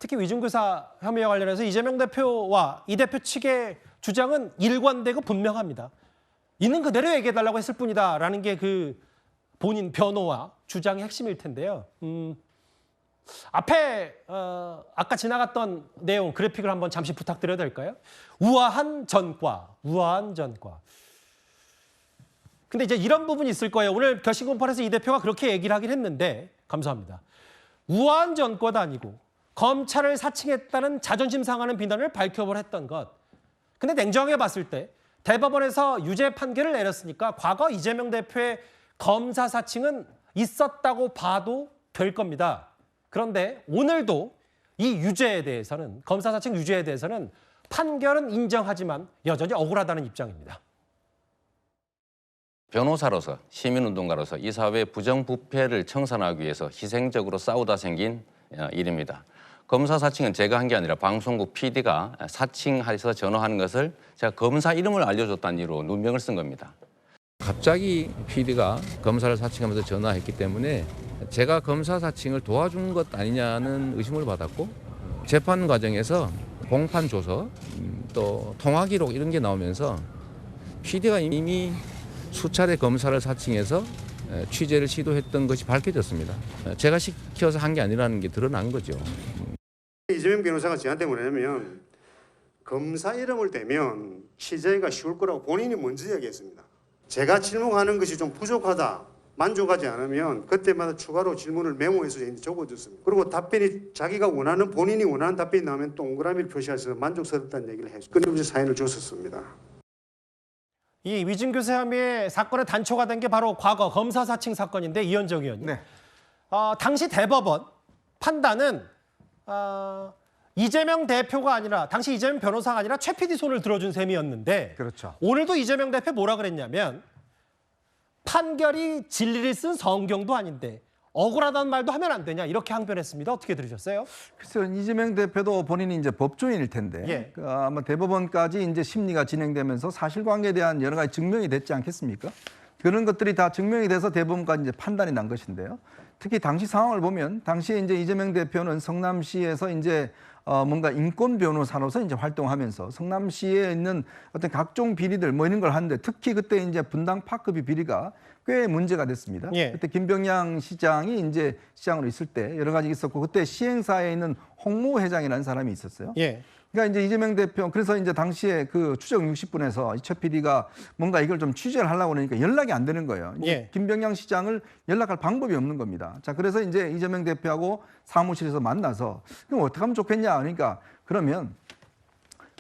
특히 위중교사 혐의와 관련해서 이재명 대표와 이 대표 측의 주장은 일관되고 분명합니다. 있는 그대로 얘기해달라고 했을 뿐이다라는 게 그 본인 변호와 주장의 핵심일 텐데요. 앞에 아까 지나갔던 내용 그래픽을 한번 잠시 부탁드려도 될까요? 우아한 전과, 우아한 전과. 근데 이제 이런 부분이 있을 거예요. 오늘 결심 공판에서 이 대표가 그렇게 얘기를 하긴 했는데 감사합니다. 우아한 전과도 아니고 검찰을 사칭했다는 자존심 상하는 비난을 발표를 했던 것. 근데 냉정하게 봤을 때 대법원에서 유죄 판결을 내렸으니까 과거 이재명 대표의 검사 사칭은 있었다고 봐도 될 겁니다. 그런데 오늘도 이 유죄에 대해서는 검사 사칭 유죄에 대해서는 판결은 인정하지만 여전히 억울하다는 입장입니다. 변호사로서 시민운동가로서 이 사회의 부정부패를 청산하기 위해서 희생적으로 싸우다 생긴 일입니다. 검사 사칭은 제가 한 게 아니라 방송국 PD가 사칭해서 전화하는 것을 제가 검사 이름을 알려줬다는 이유로 누명을 쓴 겁니다. 갑자기 PD가 검사를 사칭하면서 전화했기 때문에 제가 검사 사칭을 도와준 것 아니냐는 의심을 받았고 재판 과정에서 공판 조서 또 통화 기록 이런 게 나오면서 PD가 이미 수차례 검사를 사칭해서 취재를 시도했던 것이 밝혀졌습니다. 제가 시켜서 한 게 아니라는 게 드러난 거죠. 이재명 변호사가 저한테 뭐냐면 검사 이름을 대면 취재가 쉬울 거라고 본인이 먼저 이야기했습니다. 제가 질문하는 것이 좀 부족하다, 만족하지 않으면 그때마다 추가로 질문을 메모해서 적어줬습니다. 그리고 답변이 자기가 원하는 본인이 원하는 답변이 나오면 동그라미를 표시해서 만족스럽다는 얘기를 해서 끊임없이 사인을 줬었습니다. 이 위증교사 혐의의 사건의 단초가 된 게 바로 과거 검사 사칭 사건인데 이현정 의원님. 네. 당시 대법원 판단은 이재명 대표가 아니라 당시 이재명 변호사가 아니라 최 PD 손을 들어준 셈이었는데 그렇죠. 오늘도 이재명 대표 뭐라 그랬냐면 판결이 진리를 쓴 성경도 아닌데 억울하다는 말도 하면 안 되냐 이렇게 항변했습니다. 어떻게 들으셨어요? 글쎄요, 이재명 대표도 본인이 이제 법조인일 텐데 예. 아마 대법원까지 이제 심리가 진행되면서 사실관계에 대한 여러 가지 증명이 됐지 않겠습니까? 그런 것들이 다 증명이 돼서 대법원까지 이제 판단이 난 것인데요. 특히 당시 상황을 보면 당시에 이제 이재명 대표는 성남시에서 이제 뭔가 인권 변호사로서 이제 활동하면서 성남시에 있는 어떤 각종 비리들 뭐 이런 걸 하는데 특히 그때 이제 분당 파크비 비리가 꽤 문제가 됐습니다. 예. 그때 김병양 시장이 이제 시장으로 있을 때 여러 가지 있었고 그때 시행사에 있는 홍모 회장이라는 사람이 있었어요. 예. 그러니까 이제 이재명 대표 그래서 이제 당시에 그 추적 60분에서 최 PD가 뭔가 이걸 좀 취재를 하려고 그러니까 연락이 안 되는 거예요. 예. 김병양 시장을 연락할 방법이 없는 겁니다. 자, 그래서 이제 이재명 대표하고 사무실에서 만나서 그럼 어떻게 하면 좋겠냐? 그러니까 그러면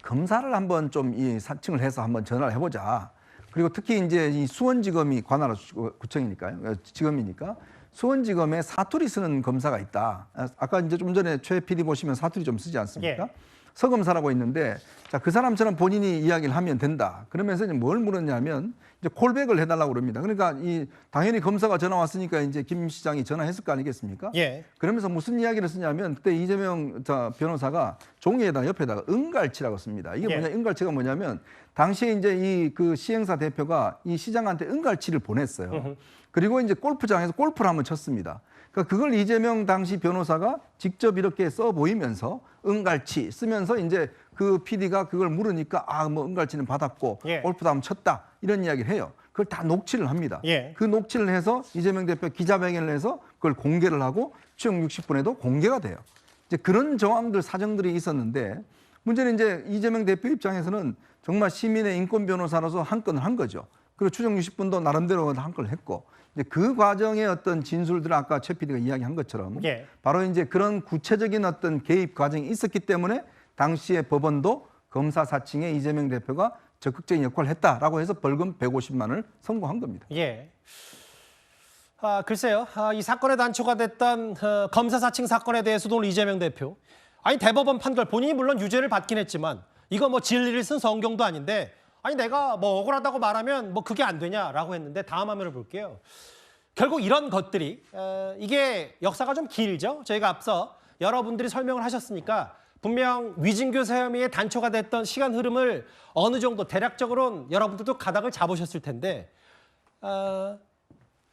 검사를 한번 좀 이 사칭을 해서 한번 전화를 해보자. 그리고 특히 이제 이 수원지검이 관할 구청이니까요, 지검이니까 수원지검에 사투리 쓰는 검사가 있다. 아까 이제 좀 전에 최 PD 보시면 사투리 좀 쓰지 않습니까? 예. 서검사라고 있는데 자, 그 사람처럼 본인이 이야기를 하면 된다. 그러면서 이제 뭘 물었냐면 이제 콜백을 해달라고 그럽니다. 그러니까 이 당연히 검사가 전화 왔으니까 이제 김 시장이 전화했을 거 아니겠습니까? 예. 그러면서 무슨 이야기를 쓰냐면 그때 이재명 변호사가 종이에다 옆에다가 은갈치라고 씁니다. 이게 예. 뭐냐? 은갈치가 뭐냐면 당시에 이제 이 그 시행사 대표가 이 시장한테 은갈치를 보냈어요. 그리고 이제 골프장에서 골프를 한번 쳤습니다. 그러니까 그걸 이재명 당시 변호사가 직접 이렇게 써 보이면서 은갈치 쓰면서 이제 그 PD가 그걸 물으니까 뭐 은갈치는 받았고 예. 골프도 한번 쳤다 이런 이야기를 해요. 그걸 다 녹취를 합니다. 예. 그 녹취를 해서 이재명 대표 기자회견을 해서 그걸 공개를 하고 추적 60분에도 공개가 돼요. 이제 그런 정황들 사정들이 있었는데 문제는 이제 이재명 대표 입장에서는 정말 시민의 인권 변호사로서 한 건을 한 거죠. 그리고 추적 60분도 나름대로 한 걸 했고 이제 그 과정의 어떤 진술들을 아까 최 PD가 이야기한 것처럼 예. 바로 이제 그런 구체적인 어떤 개입 과정이 있었기 때문에 당시에 법원도 검사 사칭에 이재명 대표가 적극적인 역할을 했다라고 해서 벌금 150만 원을 선고한 겁니다. 예. 글쎄요. 이 사건의 단초가 됐던 검사 사칭 사건에 대해서도 오늘 이재명 대표 아니 대법원 판결 본인이 물론 유죄를 받긴 했지만 이거 뭐 진리를 쓴 성경도 아닌데 아니 내가 뭐 억울하다고 말하면 뭐 그게 안 되냐라고 했는데 다음 화면을 볼게요. 결국 이런 것들이 이게 역사가 좀 길죠. 저희가 앞서 여러분들이 설명을 하셨으니까 분명 위증교사 혐의의 단초가 됐던 시간 흐름을 어느 정도 대략적으로는 여러분들도 가닥을 잡으셨을 텐데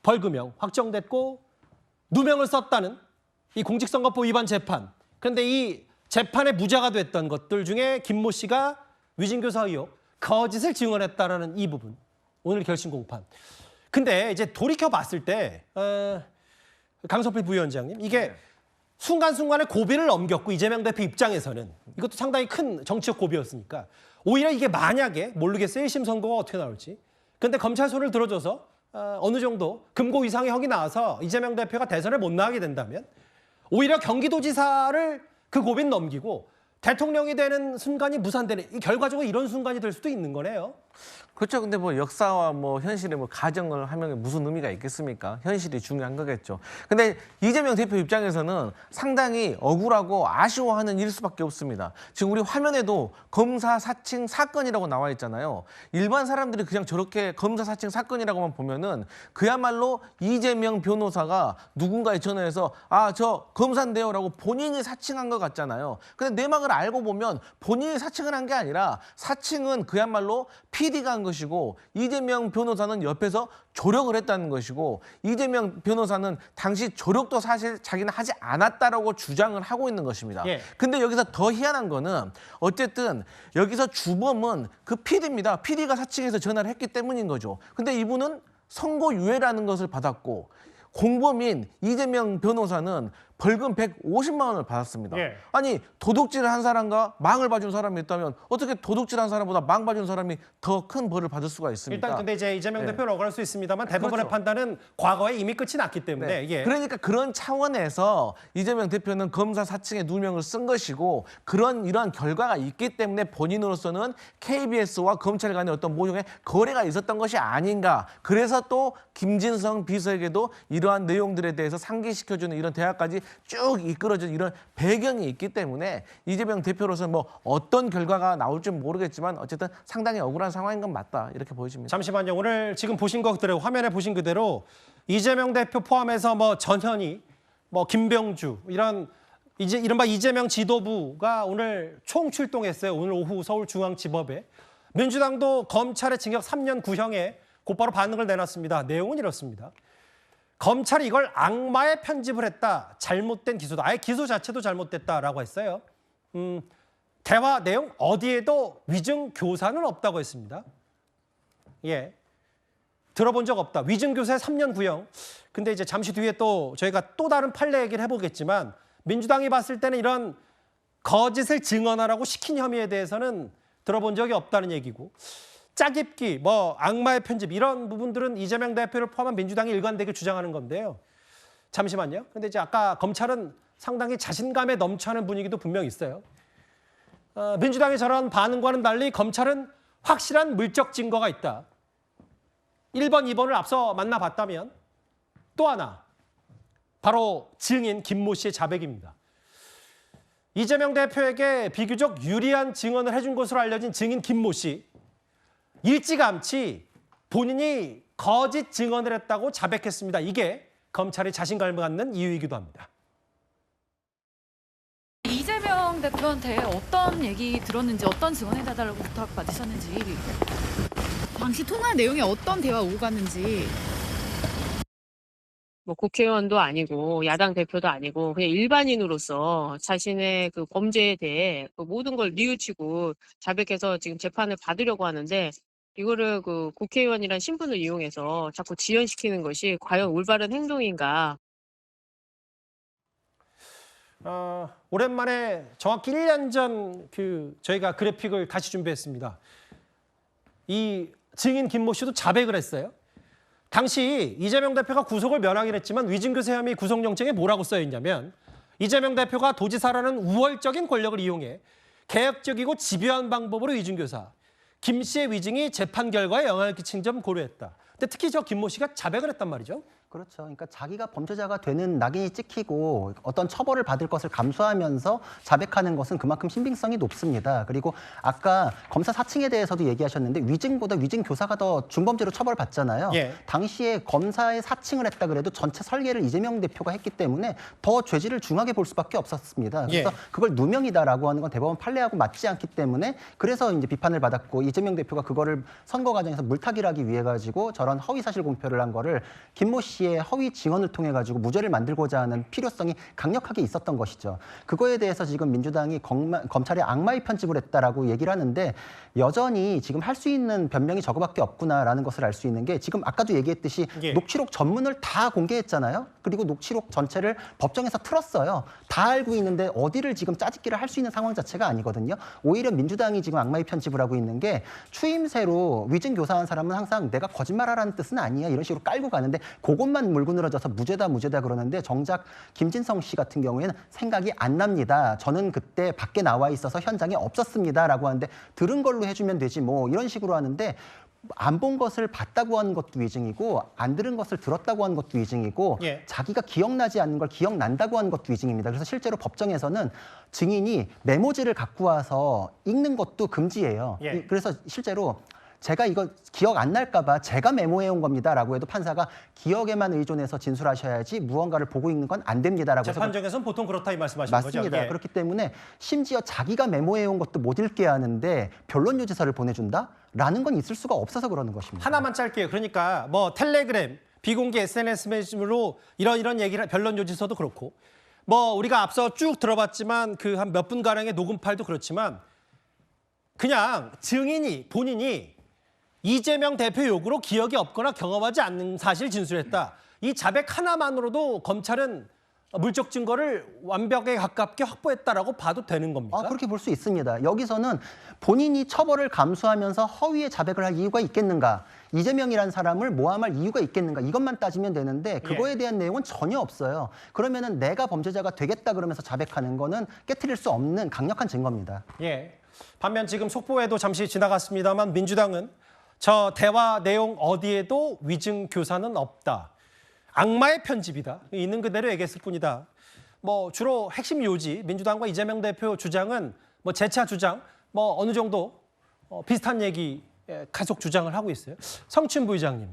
벌금형 확정됐고 누명을 썼다는 이 공직선거법 위반 재판. 그런데 이 재판에 무죄가 됐던 것들 중에 김모 씨가 위증교사 의혹, 거짓을 증언했다라는 이 부분. 오늘 결심 공판. 근데 이제 돌이켜 봤을 때 강성필 부위원장님 이게 순간순간에 고비를 넘겼고 이재명 대표 입장에서는 이것도 상당히 큰 정치적 고비였으니까 오히려 이게 만약에 모르겠어요. 1심 선고가 어떻게 나올지. 근데 검찰 손을 들어줘서 어느 정도 금고 이상의 형이 나와서 이재명 대표가 대선에 못 나가게 된다면 오히려 경기도지사를 그 고비는 넘기고 대통령이 되는 순간이 무산되는 결과적으로 이런 순간이 될 수도 있는 거네요. 그렇죠. 근데 뭐 역사와 뭐 현실의 뭐 가정을 하면 무슨 의미가 있겠습니까? 현실이 중요한 거겠죠. 근데 이재명 대표 입장에서는 상당히 억울하고 아쉬워하는 일 수밖에 없습니다. 지금 우리 화면에도 검사 사칭 사건이라고 나와 있잖아요. 일반 사람들이 그냥 저렇게 검사 사칭 사건이라고만 보면은 그야말로 이재명 변호사가 누군가에 전화해서 아, 저 검사인데요라고 본인이 사칭한 것 같잖아요. 근데 내막을 알고 보면 본인이 사칭을 한 게 아니라 사칭은 그야말로 PD가 한 것이고 이재명 변호사는 옆에서 조력을 했다는 것이고 이재명 변호사는 당시 조력도 사실 자기는 하지 않았다라고 주장을 하고 있는 것입니다. 예. 근데 여기서 더 희한한 거는 어쨌든 여기서 주범은 그 PD입니다. PD가 사칭해서 전화를 했기 때문인 거죠. 근데 이분은 선고유예라는 것을 받았고 공범인 이재명 변호사는 벌금 150만 원을 받았습니다. 예. 아니 도둑질을 한 사람과 망을 봐준 사람이 있다면 어떻게 도둑질한 사람보다 망 봐준 사람이 더 큰 벌을 받을 수가 있습니까? 일단 근데 이제 이재명 네. 대표는 억울할 수 있습니다만 대법원의 그렇죠. 판단은 과거에 이미 끝이 났기 때문에 네. 예. 그러니까 그런 차원에서 이재명 대표는 검사 사칭에 누명을 쓴 것이고 이러한 결과가 있기 때문에 본인으로서는 KBS와 검찰 간의 어떤 모종의 거래가 있었던 것이 아닌가. 그래서 또 김진성 비서에게도 이러한 내용들에 대해서 상기시켜주는 이런 대화까지 쭉 이끌어준 이런 배경이 있기 때문에 이재명 대표로서는 뭐 어떤 결과가 나올지 모르겠지만 어쨌든 상당히 억울한 상황인 건 맞다 이렇게 보여집니다. 잠시만요. 오늘 지금 보신 것대로 화면에 보신 그대로 이재명 대표 포함해서 뭐 전현희, 뭐 김병주 이런 이른바 이재명 지도부가 오늘 총 출동했어요. 오늘 오후 서울중앙지법에 민주당도 검찰의 징역 3년 구형에 곧바로 반응을 내놨습니다. 내용은 이렇습니다. 검찰이 이걸 악마의 편집을 했다. 잘못된 기소다. 아예 기소 자체도 잘못됐다라고 했어요. 대화 내용 어디에도 위증 교사는 없다고 했습니다. 예, 들어본 적 없다. 위증 교사에 3년 구형. 근데 이제 잠시 뒤에 또 저희가 또 다른 판례 얘기를 해보겠지만 민주당이 봤을 때는 이런 거짓을 증언하라고 시킨 혐의에 대해서는 들어본 적이 없다는 얘기고 짜깁기, 뭐 악마의 편집 이런 부분들은 이재명 대표를 포함한 민주당이 일관되게 주장하는 건데요. 잠시만요. 근데 이제 아까 검찰은 상당히 자신감에 넘쳐하는 분위기도 분명히 있어요. 민주당의 저런 반응과는 달리 검찰은 확실한 물적 증거가 있다. 1번, 2번을 앞서 만나봤다면 또 하나, 바로 증인 김모 씨의 자백입니다. 이재명 대표에게 비교적 유리한 증언을 해준 것으로 알려진 증인 김모 씨. 일찌감치 본인이 거짓 증언을 했다고 자백했습니다. 이게 검찰이 자신감을 갖는 이유이기도 합니다. 이재명 대표한테 어떤 얘기 들었는지 어떤 증언해달라고 부탁받으셨는지 당시 통화 내용에 어떤 대화 오고 갔는지 뭐 국회의원도 아니고 야당 대표도 아니고 그냥 일반인으로서 자신의 그 범죄에 대해 그 모든 걸 뉘우치고 자백해서 지금 재판을 받으려고 하는데 이거를 그 국회의원이란 신분을 이용해서 자꾸 지연시키는 것이 과연 올바른 행동인가? 오랜만에 정확히 1년 전 저희가 그래픽을 다시 준비했습니다. 이 증인 김모 씨도 자백을 했어요. 당시 이재명 대표가 구속을 면하긴 했지만 위증교사 혐의 구속영장에 뭐라고 쓰여 있냐면 이재명 대표가 도지사라는 우월적인 권력을 이용해 개혁적이고 집요한 방법으로 위증교사, 김 씨의 위증이 재판 결과에 영향을 끼친 점 고려했다. 근데 특히 저 김모 씨가 자백을 했단 말이죠. 그렇죠. 그러니까 자기가 범죄자가 되는 낙인이 찍히고 어떤 처벌을 받을 것을 감수하면서 자백하는 것은 그만큼 신빙성이 높습니다. 그리고 아까 검사 사칭에 대해서도 얘기하셨는데 위증보다 위증 교사가 더 중범죄로 처벌받잖아요. 예. 당시에 검사의 사칭을 했다 그래도 전체 설계를 이재명 대표가 했기 때문에 더 죄질을 중하게 볼 수밖에 없었습니다. 그래서 예. 그걸 누명이다라고 하는 건 대법원 판례하고 맞지 않기 때문에 그래서 이제 비판을 받았고 이재명 대표가 그거를 선거 과정에서 물타기를 하기 위해 가지고 저런 허위 사실 공표를 한 거를 김모 씨 씨의 허위 증언을 통해 가지고 무죄를 만들고자 하는 필요성이 강력하게 있었던 것이죠. 그거에 대해서 지금 민주당이 검찰이 악마의 편집을 했다라고 얘기를 하는데 여전히 지금 할 수 있는 변명이 저거밖에 없구나라는 것을 알 수 있는 게 지금 아까도 얘기했듯이 예. 녹취록 전문을 다 공개했잖아요. 그리고 녹취록 전체를 법정에서 틀었어요. 다 알고 있는데 어디를 지금 짜집기를 할 수 있는 상황 자체가 아니거든요. 오히려 민주당이 지금 악마의 편집을 하고 있는 게 추임새로 위증 교사한 사람은 항상 내가 거짓말하라는 뜻은 아니야 이런 식으로 깔고 가는데 그것만 물고 늘어져서 무죄다 그러는데 정작 김진성 씨 같은 경우에는 생각이 안 납니다. 저는 그때 밖에 나와 있어서 현장에 없었습니다라고 하는데 들은 걸로 해주면 되지 뭐 이런 식으로 하는데 안 본 것을 봤다고 하는 것도 위증이고 안 들은 것을 들었다고 하는 것도 위증이고 예. 자기가 기억나지 않는 걸 기억난다고 하는 것도 위증입니다. 그래서 실제로 법정에서는 증인이 메모지를 갖고 와서 읽는 것도 금지예요. 예. 그래서 실제로 제가 이거 기억 안 날까 봐 제가 메모해 온 겁니다라고 해도 판사가 기억에만 의존해서 진술하셔야지 무언가를 보고 읽는 건 안 됩니다라고 해서 재판정에서는 보통 그렇다 이 말씀하시는 거죠? 맞습니다. 예. 그렇기 때문에 심지어 자기가 메모해 온 것도 못 읽게 하는데 변론 유지서를 보내준다? 라는 건 있을 수가 없어서 그러는 것입니다. 하나만 짧게요. 그러니까 뭐 텔레그램, 비공개 SNS 메시지로 이런 얘기를 변론 요지서도 그렇고 뭐 우리가 앞서 쭉 들어봤지만 그 한 몇 분 가량의 녹음 파일도 그렇지만 그냥 증인이 본인이 이재명 대표 요구로 기억이 없거나 경험하지 않는 사실 진술했다. 이 자백 하나만으로도 검찰은 물적 증거를 완벽에 가깝게 확보했다라고 봐도 되는 겁니까? 그렇게 볼 수 있습니다. 여기서는 본인이 처벌을 감수하면서 허위의 자백을 할 이유가 있겠는가? 이재명이라는 사람을 모함할 이유가 있겠는가? 이것만 따지면 되는데 그거에 대한 내용은 전혀 없어요. 그러면은 내가 범죄자가 되겠다 그러면서 자백하는 거는 깨트릴 수 없는 강력한 증거입니다. 예. 반면 지금 속보에도 잠시 지나갔습니다만 민주당은 저 대화 내용 어디에도 위증 교사는 없다. 악마의 편집이다. 있는 그대로 얘기했을 뿐이다. 뭐 주로 핵심 요지 민주당과 이재명 대표 주장은 뭐 재차 주장 뭐 어느 정도 비슷한 얘기 계속 주장을 하고 있어요. 성춘 부의장님,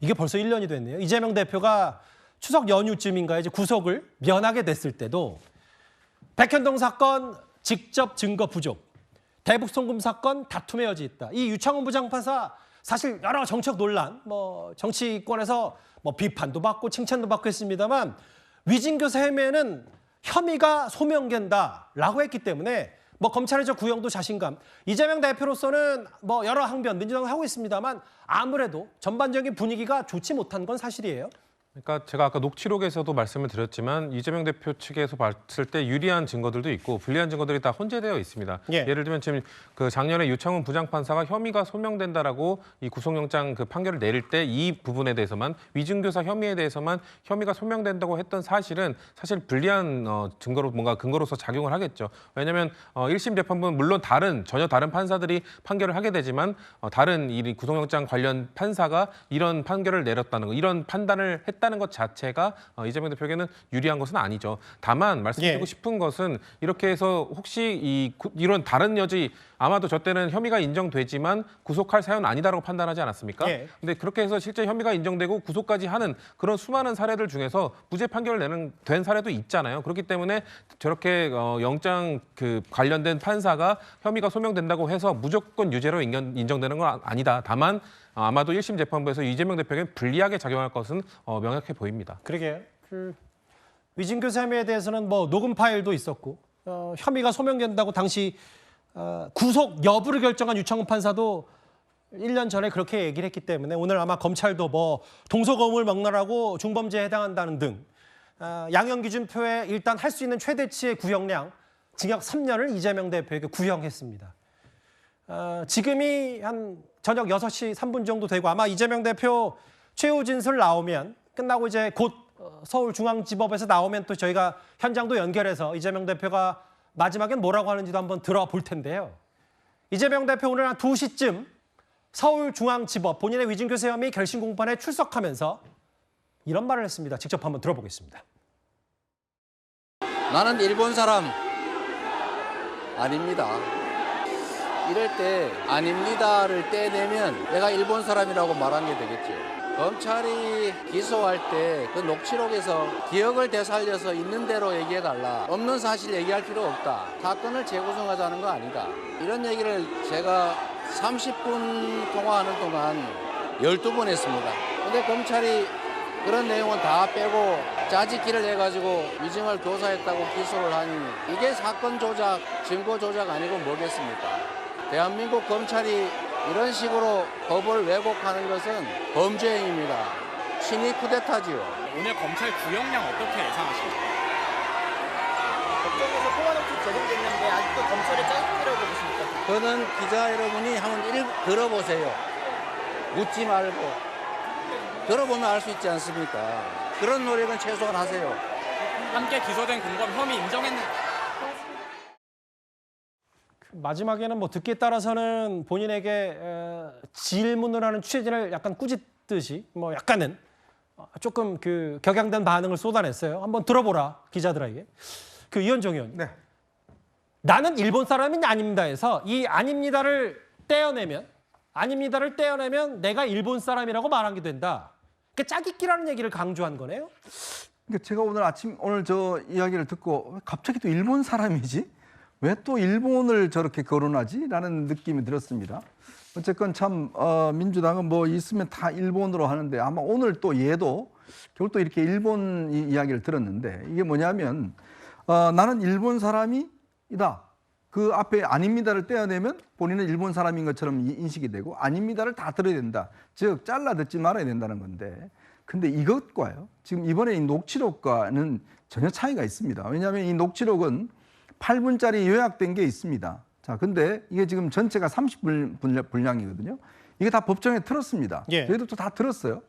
이게 벌써 1년이 됐네요. 이재명 대표가 추석 연휴쯤인가 이제 구속을 면하게 됐을 때도 백현동 사건 직접 증거 부족, 대북 송금 사건 다툼의 여지 있다. 이 유창훈 부장판사 사실 여러 정책 논란, 뭐 정치권에서 뭐 비판도 받고 칭찬도 받고 했습니다만 위증교사 혐의에는 혐의가 소명된다라고 했기 때문에 뭐 검찰의 저 구형도 자신감. 이재명 대표로서는 뭐 여러 항변 민주당은 하고 있습니다만 아무래도 전반적인 분위기가 좋지 못한 건 사실이에요. 그러니까 제가 아까 녹취록에서도 말씀을 드렸지만 이재명 대표 측에서 봤을 때 유리한 증거들도 있고 불리한 증거들이 다 혼재되어 있습니다. 예. 예를 들면 지금 그 작년에 유창훈 부장판사가 혐의가 소명된다라고 이 구속영장 그 판결을 내릴 때 이 부분에 대해서만 위증교사 혐의에 대해서만 혐의가 소명된다고 했던 사실은 사실 불리한 증거로 뭔가 근거로서 작용을 하겠죠. 왜냐하면 1심 재판부는 물론 전혀 다른 판사들이 판결을 하게 되지만 다른 이 구속영장 관련 판사가 이런 판결을 내렸다는 거, 이런 판단을 했다는 것 자체가 이재명 대표에게는 유리한 것은 아니죠. 다만 말씀드리고 싶은 것은 이렇게 해서 혹시 이런 다른 여지 아마도 저 때는 혐의가 인정되지만 구속할 사유는 아니다라고 판단하지 않았습니까? 근데 그렇게 해서 실제 혐의가 인정되고 구속까지 하는 그런 수많은 사례들 중에서 무죄 판결을 된 사례도 있잖아요. 그렇기 때문에 저렇게 영장 그 관련된 판사가 혐의가 소명된다고 해서 무조건 유죄로 인정되는 건 아니다. 다만 아마도 1심 재판부에서 이재명 대표에게 불리하게 작용할 것은 명확해 보입니다. 그러게요. 위증교사 혐의에 대해서는 뭐 녹음 파일도 있었고 혐의가 소명된다고 당시 구속 여부를 결정한 유창훈 판사도 1년 전에 그렇게 얘기를 했기 때문에 오늘 아마 검찰도 뭐 동서고금을 먹느라고 중범죄에 해당한다는 등 양형 기준표에 일단 할 수 있는 최대치의 구형량 징역 3년을 이재명 대표에게 구형했습니다. 지금이 한 저녁 6시 3분 정도 되고 아마 이재명 대표 최후 진술 나오면 끝나고 이제 곧 서울중앙지법에서 나오면 또 저희가 현장도 연결해서 이재명 대표가 마지막엔 뭐라고 하는지도 한번 들어볼 텐데요. 이재명 대표 오늘 한 2시쯤 서울중앙지법 본인의 위증교사 혐의 결심 공판에 출석하면서 이런 말을 했습니다. 직접 한번 들어보겠습니다. 나는 일본 사람 아닙니다. 이럴 때 아닙니다를 떼내면 내가 일본 사람이라고 말한 게 되겠죠. 검찰이 기소할 때 그 녹취록에서 기억을 되살려서 있는 대로 얘기해달라. 없는 사실 얘기할 필요 없다. 사건을 재구성하자는 거 아니다. 이런 얘기를 제가 30분 통화하는 동안 12번 했습니다. 근데 검찰이 그런 내용은 다 빼고 짜집기를 해가지고 위증을 교사했다고 기소를 하니 이게 사건 조작, 증거 조작 아니고 뭐겠습니까? 대한민국 검찰이 이런 식으로 법을 왜곡하는 것은 범죄 행위입니다. 친위 쿠데타지요. 오늘 검찰 구형량 어떻게 예상하십니까? 법정에서 포괄호출 적용됐는데 아직도 검찰의 짜깁기라고 보십니까? 그는 기자 여러분이 한번 들어보세요. 묻지 말고. 들어보면 알 수 있지 않습니까? 그런 노력은 최소한 하세요. 함께 기소된 공범 혐의 인정했는 마지막에는 뭐 듣기에 따라서는 본인에게 질문을 하는 취재진을 약간 꾸짖듯이 뭐 약간은 조금 그 격양된 반응을 쏟아냈어요. 한번 들어보라 기자들에게. 그 이현정 의원. 네. 나는 일본 사람이 아닙니다 해서 이 아닙니다를 떼어내면 내가 일본 사람이라고 말하게 된다. 그 짜깁기라는 얘기를 강조한 거네요. 그러니까 제가 오늘 저 이야기를 듣고 왜 갑자기 또 일본 사람이지? 왜 또 일본을 저렇게 거론하지? 라는 느낌이 들었습니다. 어쨌건 참 민주당은 뭐 있으면 다 일본으로 하는데 아마 오늘 또 얘도 결국 또 이렇게 일본 이야기를 들었는데 이게 뭐냐면 나는 일본 사람이다. 그 앞에 아닙니다를 떼어내면 본인은 일본 사람인 것처럼 인식이 되고 아닙니다를 다 들어야 된다. 즉 잘라 듣지 말아야 된다는 건데 근데 이것과요. 지금 이번에 이 녹취록과는 전혀 차이가 있습니다. 왜냐하면 이 녹취록은 8분짜리 요약된 게 있습니다. 자, 근데 이게 지금 전체가 30분 분량이거든요. 이게 다 법정에 틀었습니다. 예. 저희도 또 다 들었어요.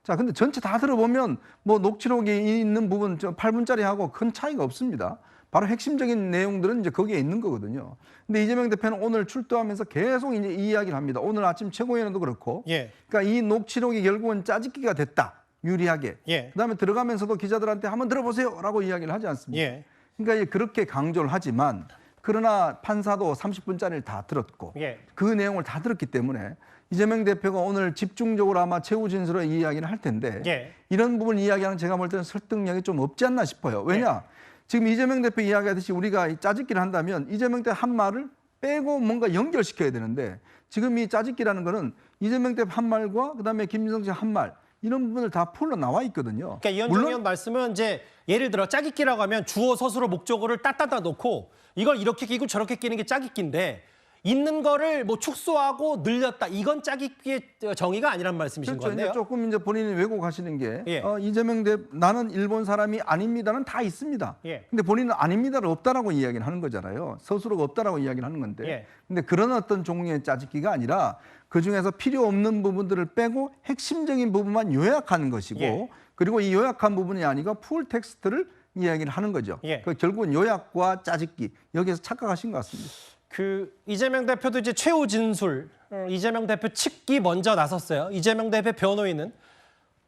자, 근데 전체 다 들어보면 뭐 녹취록이 있는 부분 8분짜리하고 큰 차이가 없습니다. 바로 핵심적인 내용들은 이제 거기에 있는 거거든요. 근데 이재명 대표는 오늘 출두하면서 계속 이제 이 이야기를 합니다. 오늘 아침 최고위원회도 그렇고. 예. 그러니까 이 녹취록이 결국은 짜집기가 됐다. 유리하게. 예. 그다음에 들어가면서도 기자들한테 한번 들어보세요라고 이야기를 하지 않습니까? 예. 그러니까 그렇게 강조를 하지만 그러나 판사도 30분짜리를 다 들었고 예. 그 내용을 다 들었기 때문에 이재명 대표가 오늘 집중적으로 아마 최후 진술을 이야기를 할 텐데 예. 이런 부분 이야기하는 제가 볼 때는 설득력이 좀 없지 않나 싶어요. 왜냐? 지금 이재명 대표 이야기하듯이 우리가 이 짜집기를 한다면 이재명 대표 한 말을 빼고 뭔가 연결시켜야 되는데 지금 이 짜집기라는 거는 이재명 대표 한 말과 그다음에 김진성 씨 한 말 이런 부분을 다 풀러 나와 있거든요. 그러니까 이현정 의원 말씀은 이제 예를 들어 짜깁기라고 하면 주어 서술어 목적어를 따따다 놓고 이걸 이렇게 끼고 저렇게 끼는 게 짜깁기인데 있는 거를 뭐 축소하고 늘렸다. 이건 짜깁기의 정의가 아니란 말씀이신 그렇죠. 건데요. 이제 조금 이제 본인이 왜곡하시는 게 예. 이재명 대표 나는 일본 사람이 아닙니다는 다 있습니다. 예. 근데 본인은 아닙니다를 없다라고 이야기를 하는 거잖아요. 서술어가 없다라고 이야기를 하는 건데. 예. 근데 그런 어떤 종류의 짜집기가 아니라 그중에서 필요 없는 부분들을 빼고 핵심적인 부분만 요약하는 것이고 예. 그리고 이 요약한 부분이 아니고 풀 텍스트를 이야기를 하는 거죠. 예. 그 결국은 요약과 짜집기 여기에서 착각하신 것 같습니다. 그 이재명 대표도 이제 최후 진술, 이재명 대표 측이 먼저 나섰어요. 이재명 대표 변호인은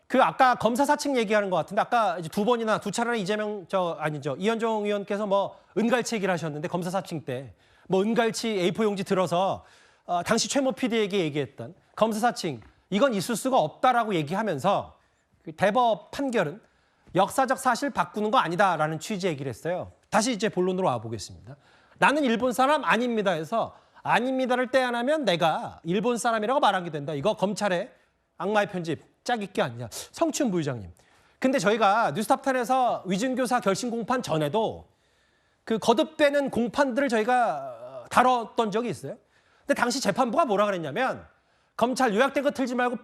그 아까 검사 사측 얘기하는 것 같은데 아까 이제 두 번이나 두 차례나 이현정 의원께서 뭐 은갈치 얘기를 하셨는데 검사 사측 때 뭐 은갈치 A4 용지 들어서 당시 최모 PD에게 얘기했던 검사 사측 이건 있을 수가 없다라고 얘기하면서 그 대법 판결은 역사적 사실 바꾸는 거 아니다라는 취지 얘기를 했어요. 다시 이제 본론으로 와보겠습니다. 나는 일본 사람 아닙니다 해서 아닙니다를 떼어내면 내가 일본 사람이라고 말하게 된다. 이거 검찰의 악마의 편집 짜깁기 아니냐. 성춘 부의장님. 근데 저희가 뉴스탑10에서 위증교사 결심 공판 전에도 그 거듭되는 공판들을 저희가 다뤘던 적이 있어요. 근데 당시 재판부가 뭐라 그랬냐면 검찰 요약된 거 틀지 말고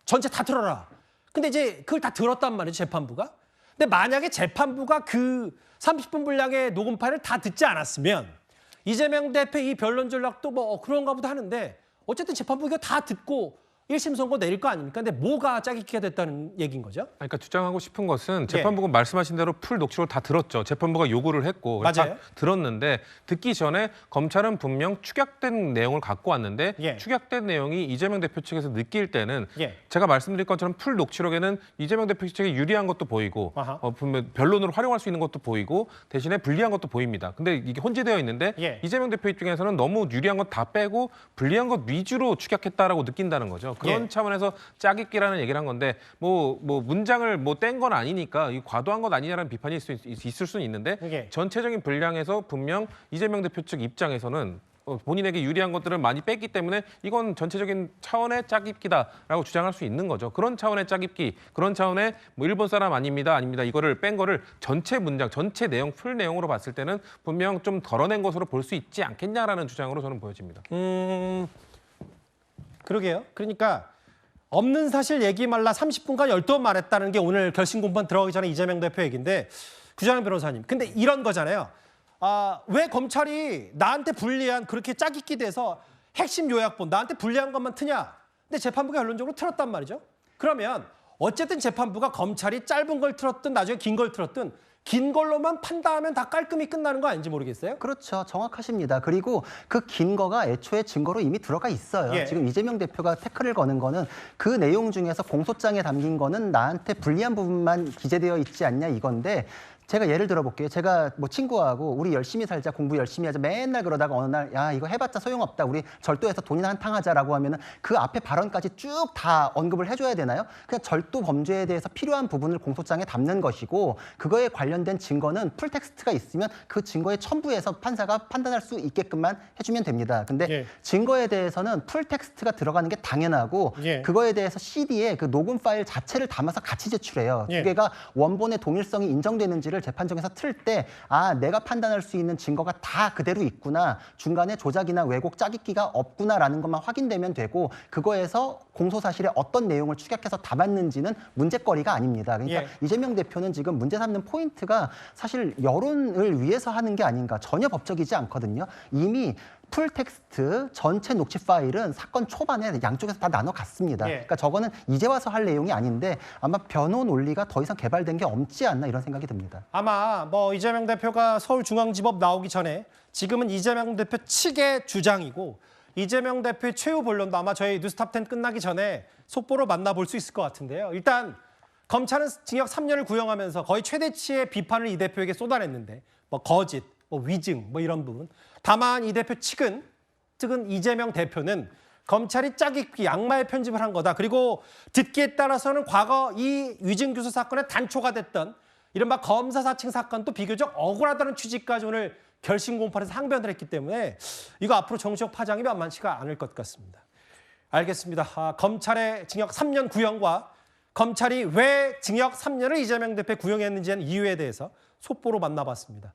전체 다 틀어라. 근데 이제 그걸 다 들었단 말이죠, 재판부가. 근데 만약에 재판부가 그 30분 분량의 녹음 파일을 다 듣지 않았으면 이재명 대표 이 변론 전략도 뭐 그런가 보다 하는데 어쨌든 재판부 이거 다 듣고 1심 선고 내릴 거 아닙니까? 근데 뭐가 짜깁기가 됐다는 얘기인 거죠? 그러니까 주장하고 싶은 것은 재판부가 말씀하신 대로 풀 녹취록을 다 들었죠. 재판부가 요구를 했고 맞아요. 다 들었는데 듣기 전에 검찰은 분명 축약된 내용을 갖고 왔는데 축약된 내용이 이재명 대표 측에서 느낄 때는 제가 말씀드린 것처럼 풀 녹취록에는 이재명 대표 측에 유리한 것도 보이고 분명 변론으로 활용할 수 있는 것도 보이고 대신에 불리한 것도 보입니다. 근데 이게 혼재되어 있는데 이재명 대표 입장에서는 너무 유리한 것 다 빼고 불리한 것 위주로 축약했다라고 느낀다는 거죠. 그런 차원에서 짜깁기라는 얘기를 한 건데 뭐 문장을 뭐 뗀 건 아니니까 과도한 것 아니냐라는 비판이 있을 수는 있는데 전체적인 분량에서 분명 이재명 대표 측 입장에서는 본인에게 유리한 것들을 많이 뺐기 때문에 이건 전체적인 차원의 짜깁기다라고 주장할 수 있는 거죠. 그런 차원의 짜깁기, 그런 차원의 뭐 일본 사람 아닙니다, 이거를 뺀 거를 전체 문장, 전체 내용, 풀 내용으로 봤을 때는 분명 좀 덜어낸 것으로 볼 수 있지 않겠냐라는 주장으로 저는 보여집니다. 그러게요. 그러니까 없는 사실 얘기 말라 30분간 12번 말했다는 게 오늘 결심 공판 들어가기 전에 이재명 대표 얘기인데 구자영 변호사님. 근데 이런 거잖아요. 왜 검찰이 나한테 불리한 그렇게 짜깁기 돼서 핵심 요약본 나한테 불리한 것만 트냐. 근데 재판부가 결론적으로 틀었단 말이죠. 그러면 어쨌든 재판부가 검찰이 짧은 걸 틀었든 나중에 긴 걸 틀었든 긴 걸로만 판단하면 다 깔끔히 끝나는 거 아닌지 모르겠어요? 그렇죠. 정확하십니다. 그리고 그 긴 거가 애초에 증거로 이미 들어가 있어요. 예. 지금 이재명 대표가 태클을 거는 거는 그 내용 중에서 공소장에 담긴 거는 나한테 불리한 부분만 기재되어 있지 않냐 이건데 제가 예를 들어볼게요. 제가 뭐 친구하고 우리 열심히 살자, 공부 열심히 하자 맨날 그러다가 어느 날 야 이거 해봤자 소용없다. 우리 절도해서 돈이나 한탕 하자라고 하면은 그 앞에 발언까지 쭉 다 언급을 해줘야 되나요? 그냥 절도 범죄에 대해서 필요한 부분을 공소장에 담는 것이고 그거에 관련된 증거는 풀텍스트가 있으면 그 증거에 첨부해서 판사가 판단할 수 있게끔만 해주면 됩니다. 근데 예. 증거에 대해서는 풀텍스트가 들어가는 게 당연하고 예. 그거에 대해서 CD에 그 녹음 파일 자체를 담아서 같이 제출해요. 예. 두 개가 원본의 동일성이 인정되는지를 재판정에서 틀 때 내가 판단할 수 있는 증거가 다 그대로 있구나. 중간에 조작이나 왜곡, 짜깁기가 없구나라는 것만 확인되면 되고 그거에서 공소사실에 어떤 내용을 축약해서 담았는지는 문제거리가 아닙니다. 그러니까 예. 이재명 대표는 지금 문제 삼는 포인트가 사실 여론을 위해서 하는 게 아닌가. 전혀 법적이지 않거든요. 이미 풀텍스트 전체 녹취 파일은 사건 초반에 양쪽에서 다 나눠 갔습니다. 예. 그러니까 저거는 이제 와서 할 내용이 아닌데 아마 변호 논리가 더 이상 개발된 게 없지 않나 이런 생각이 듭니다. 아마 뭐 이재명 대표가 서울중앙지법 나오기 전에 지금은 이재명 대표 측의 주장이고 이재명 대표의 최후 본론도 아마 저희 뉴스탑10 끝나기 전에 속보로 만나볼 수 있을 것 같은데요. 일단 검찰은 징역 3년을 구형하면서 거의 최대치의 비판을 이 대표에게 쏟아냈는데 뭐 거짓, 뭐 위증, 뭐 이런 부분. 다만 이 대표 측은 이재명 대표는 검찰이 짜깁기, 악마의 편집을 한 거다. 그리고 듣기에 따라서는 과거 이 위증 교수 사건의 단초가 됐던 이른바 검사 사칭 사건도 비교적 억울하다는 취지까지 오늘 결심 공판에서 항변을 했기 때문에 이거 앞으로 정치적 파장이 만만치가 않을 것 같습니다. 알겠습니다. 검찰의 징역 3년 구형과 검찰이 왜 징역 3년을 이재명 대표에 구형했는지 하는 이유에 대해서 속보로 만나봤습니다.